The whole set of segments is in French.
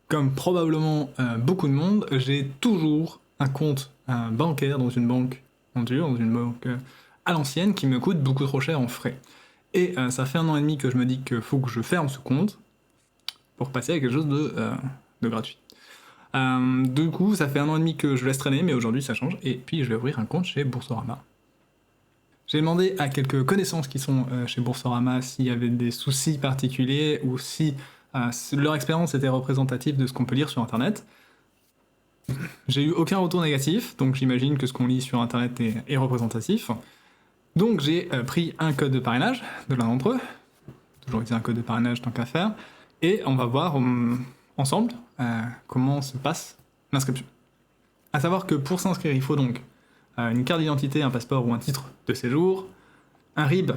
Comme probablement beaucoup de monde, j'ai toujours un compte bancaire dans une banque à l'ancienne qui me coûte beaucoup trop cher en frais. Et ça fait 1 an et demi que je me dis qu'il faut que je ferme ce compte pour passer à quelque chose de gratuit. Du coup, ça fait 1 an et demi que je laisse traîner, mais aujourd'hui ça change, et puis je vais ouvrir un compte chez Boursorama. J'ai demandé à quelques connaissances qui sont chez Boursorama s'il y avait des soucis particuliers ou si leur expérience était représentative de ce qu'on peut lire sur internet. J'ai eu aucun retour négatif, donc j'imagine que ce qu'on lit sur internet est représentatif. Donc j'ai pris un code de parrainage de l'un d'entre eux, toujours utiliser un code de parrainage tant qu'à faire, et on va voir ensemble comment se passe l'inscription. A savoir que pour s'inscrire, il faut donc une carte d'identité, un passeport ou un titre de séjour, un RIB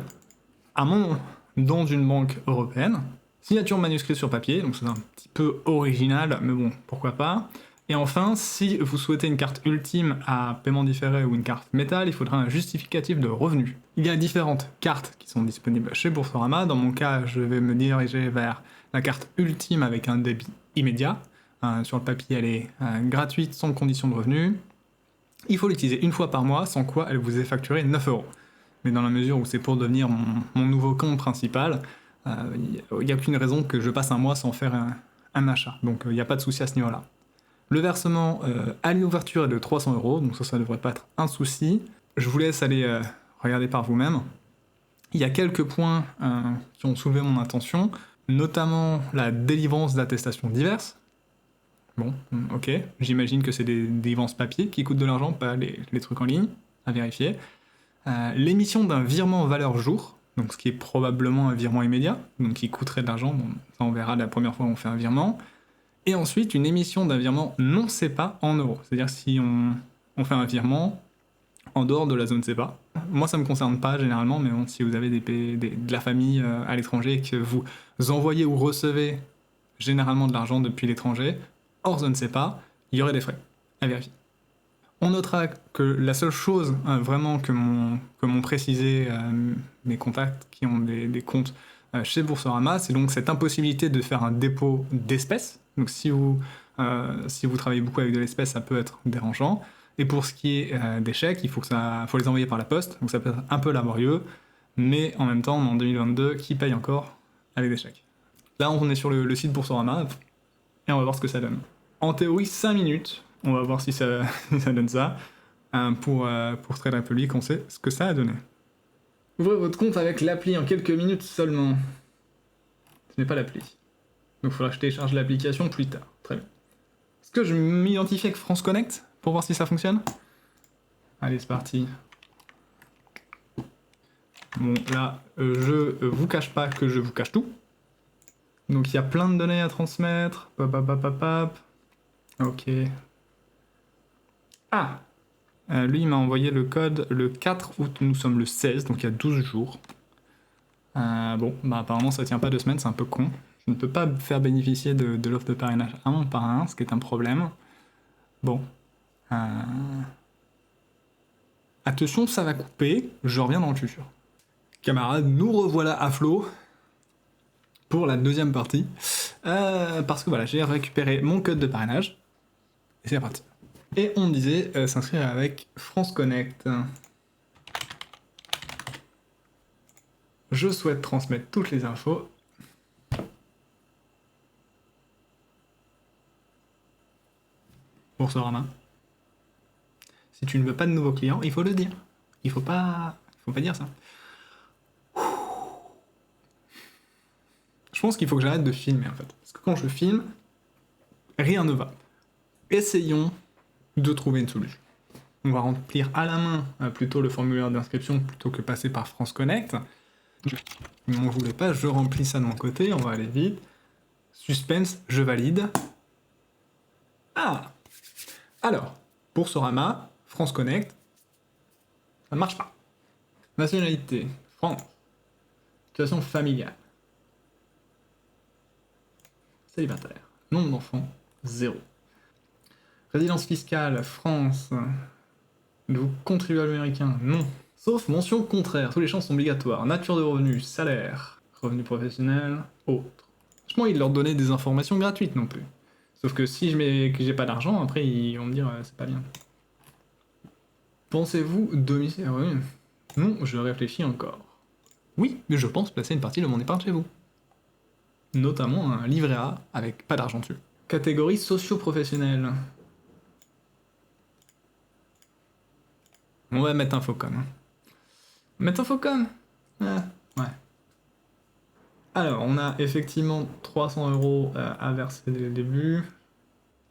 à mon nom dans une banque européenne, signature manuscrite sur papier, donc c'est un petit peu original, mais bon, pourquoi pas. Et enfin, si vous souhaitez une carte ultime à paiement différé ou une carte métal, il faudra un justificatif de revenus. Il y a différentes cartes qui sont disponibles chez Boursorama. Dans mon cas, je vais me diriger vers la carte ultime avec un débit immédiat. Sur le papier, elle est gratuite, sans condition de revenu. Il faut l'utiliser une fois par mois, sans quoi elle vous est facturée 9€. Mais dans la mesure où c'est pour devenir mon nouveau compte principal, il n'y a aucune raison que je passe un mois sans faire un achat. Donc il n'y a pas de souci à ce niveau-là. Le versement à l'ouverture est de 300€, donc ça ne devrait pas être un souci. Je vous laisse aller regarder par vous-même. Il y a quelques points qui ont soulevé mon attention, notamment la délivrance d'attestations diverses. Bon, ok, j'imagine que c'est des délivrances papier qui coûtent de l'argent, pas les trucs en ligne, à vérifier. L'émission d'un virement valeur jour, donc ce qui est probablement un virement immédiat, donc qui coûterait de l'argent, bon, ça on verra la première fois où on fait un virement. Et ensuite, une émission d'un virement non SEPA en euros. C'est-à-dire si on fait un virement en dehors de la zone SEPA. Moi, ça ne me concerne pas généralement, mais bon, si vous avez de la famille à l'étranger et que vous envoyez ou recevez généralement de l'argent depuis l'étranger, hors zone SEPA, il y aurait des frais à vérifier. On notera que la seule chose vraiment que m'ont précisé mes contacts qui ont des comptes chez Boursorama, c'est donc cette impossibilité de faire un dépôt d'espèces. Donc si vous travaillez beaucoup avec de l'espèce, ça peut être dérangeant. Et pour ce qui est des chèques, il faut les envoyer par la poste, donc ça peut être un peu laborieux, mais en même temps, en 2022, qui paye encore avec des chèques? Là, on est sur le site Boursorama, et on va voir ce que ça donne. En théorie, 5 minutes, on va voir si ça donne ça. Pour Trade Republic, on sait ce que ça a donné. Ouvrez votre compte avec l'appli en quelques minutes seulement. Ce n'est pas l'appli. Donc il faudra que je télécharge l'application plus tard. Très bien. Est-ce que je m'identifie avec France Connect pour voir si ça fonctionne? Allez, c'est parti. Bon, là, je vous cache pas que je vous cache tout. Donc il y a plein de données à transmettre. Ok. Ah, lui, il m'a envoyé le code le 4 août. Nous sommes le 16, donc il y a 12 jours. Bon, bah apparemment ça tient pas 2 semaines, c'est un peu con. Je ne peux pas faire bénéficier de l'offre de parrainage à mon parrain, ce qui est un problème. Bon. Attention, ça va couper, je reviens dans le futur. Camarades, nous revoilà à flot pour la deuxième partie. Parce que voilà, j'ai récupéré mon code de parrainage. Et c'est parti. Et on me disait s'inscrire avec France Connect. Je souhaite transmettre toutes les infos. Boursorama. Si tu ne veux pas de nouveaux clients, il faut le dire. Il faut pas dire ça. Je pense qu'il faut que j'arrête de filmer en fait. Parce que quand je filme, rien ne va. Essayons de trouver une solution. On va remplir à la main plutôt le formulaire d'inscription plutôt que passer par France Connect. Ne m'en voulez pas, je remplis ça de mon côté, on va aller vite. Suspense, je valide. Ah! Alors, Boursorama, France Connect, ça ne marche pas. Nationalité, France. Situation familiale. Célibataire. Nombre d'enfants, 0. Résidence fiscale, France. Vous contribuable américain, non. Sauf mention contraire, tous les champs sont obligatoires. Nature de revenus, salaire, revenus professionnels, autres. Franchement, il leur donnait des informations gratuites non plus. Sauf que si que j'ai pas d'argent, après ils vont me dire c'est pas bien. Pensez-vous domicile? Oui. Non, je réfléchis encore. Oui, mais je pense placer une partie de mon épargne chez vous. Notamment un livret A avec pas d'argent dessus. Catégorie socio-professionnelle. On va mettre Infocom. Mettre Infocom? Ah, ouais. Alors, on a effectivement 300 € à verser dès le début.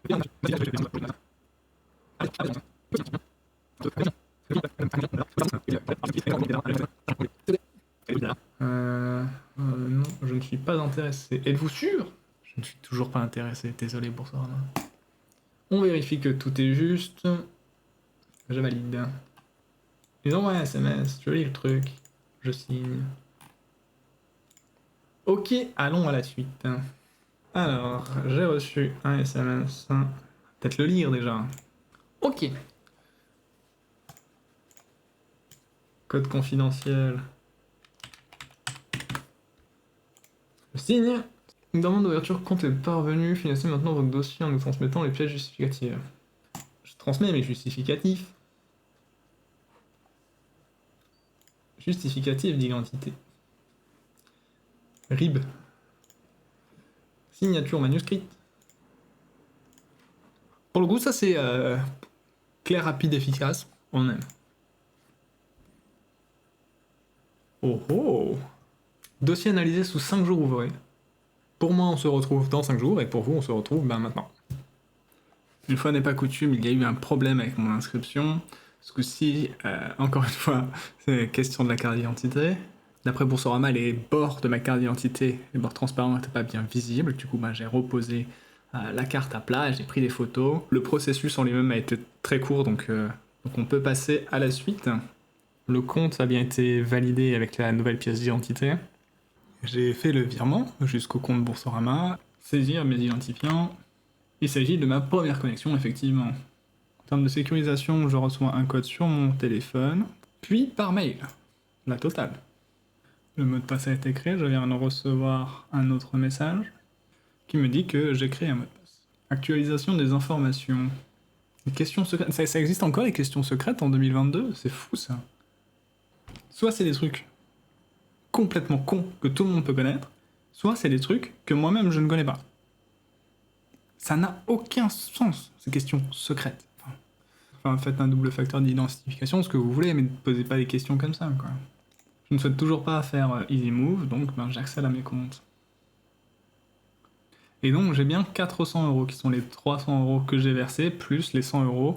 Non, je ne suis pas intéressé. Êtes-vous sûr? Je ne suis toujours pas intéressé, désolé pour ça. On vérifie que tout est juste. Je valide. Ils envoient un SMS, je lis le truc, je signe. Ok, allons à la suite. Alors, j'ai reçu un SMS. Peut-être le lire déjà. Ok. Code confidentiel. Je signe. Une demande d'ouverture compte est parvenue. Finissez maintenant votre dossier en nous transmettant les pièces justificatives. Je transmets mes justificatifs. Justificatif d'identité. RIB. Signature manuscrite. Pour le coup, ça c'est clair, rapide, efficace. On aime. Oh oh! Dossier analysé sous 5 jours ouvrés. Pour moi, on se retrouve dans 5 jours, et pour vous, on se retrouve maintenant. Une fois n'est pas coutume, il y a eu un problème avec mon inscription. Ce coup-ci, encore une fois, c'est question de la carte d'identité. D'après Boursorama, les bords de ma carte d'identité, les bords transparents, n'étaient pas bien visibles. Du coup, j'ai reposé la carte à plat, j'ai pris des photos. Le processus en lui-même a été très court, donc on peut passer à la suite. Le compte a bien été validé avec la nouvelle pièce d'identité. J'ai fait le virement jusqu'au compte Boursorama, saisir mes identifiants. Il s'agit de ma première connexion, effectivement. En termes de sécurisation, je reçois un code sur mon téléphone, puis par mail. La totale. Le mot de passe a été créé, je viens de recevoir un autre message qui me dit que j'ai créé un mot de passe. Actualisation des informations. Les questions secrètes. Ça existe encore les questions secrètes en 2022? C'est fou ça. Soit c'est des trucs complètement cons que tout le monde peut connaître, soit c'est des trucs que moi-même je ne connais pas. Ça n'a aucun sens, ces questions secrètes. Enfin, faites un double facteur d'identification, ce que vous voulez, mais ne posez pas des questions comme ça, quoi. Je ne souhaite toujours pas faire Easy Move, donc j'accède à mes comptes. Et donc j'ai bien 400 € qui sont les 300 € que j'ai versés, plus les 100 €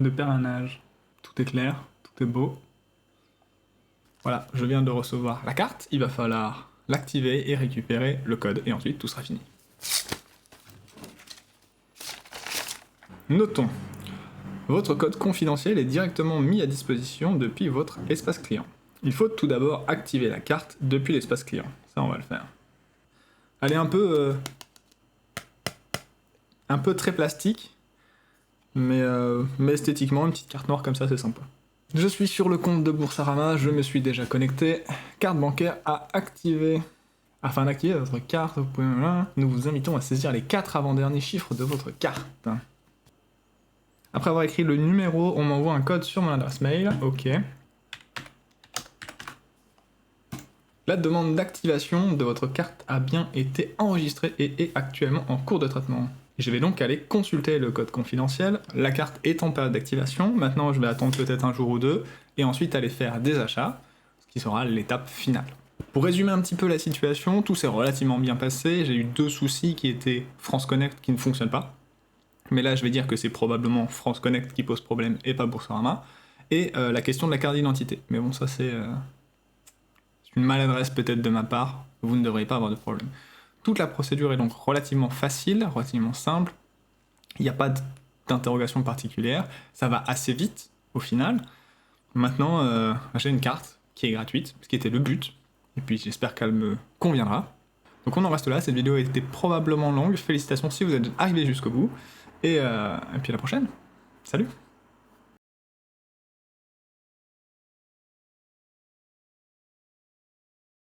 de parrainage. Tout est clair, tout est beau. Voilà, je viens de recevoir la carte, il va falloir l'activer et récupérer le code, et ensuite tout sera fini. Notons, votre code confidentiel est directement mis à disposition depuis votre espace client. Il faut tout d'abord activer la carte depuis l'espace client. Ça, on va le faire. Elle est un peu très plastique, mais esthétiquement, une petite carte noire comme ça, c'est sympa. Je suis sur le compte de Boursorama, je me suis déjà connecté. Carte bancaire à activer. Afin d'activer votre carte, nous vous invitons à saisir les 4 avant-derniers chiffres de votre carte. Après avoir écrit le numéro, on m'envoie un code sur mon adresse mail. Ok. La demande d'activation de votre carte a bien été enregistrée et est actuellement en cours de traitement. Je vais donc aller consulter le code confidentiel. La carte est en période d'activation. Maintenant, je vais attendre peut-être un jour ou deux et ensuite aller faire des achats, ce qui sera l'étape finale. Pour résumer un petit peu la situation, tout s'est relativement bien passé. J'ai eu 2 soucis qui étaient France Connect qui ne fonctionne pas. Mais là, je vais dire que c'est probablement France Connect qui pose problème et pas Boursorama. Et la question de la carte d'identité. Mais bon, ça c'est une maladresse peut-être de ma part. Vous ne devriez pas avoir de problème. Toute la procédure est donc relativement facile, relativement simple. Il n'y a pas d'interrogation particulière. Ça va assez vite au final. Maintenant, j'ai une carte qui est gratuite, ce qui était le but. Et puis j'espère qu'elle me conviendra. Donc on en reste là. Cette vidéo a été probablement longue. Félicitations si vous êtes arrivé jusqu'au bout. Et puis à la prochaine. Salut!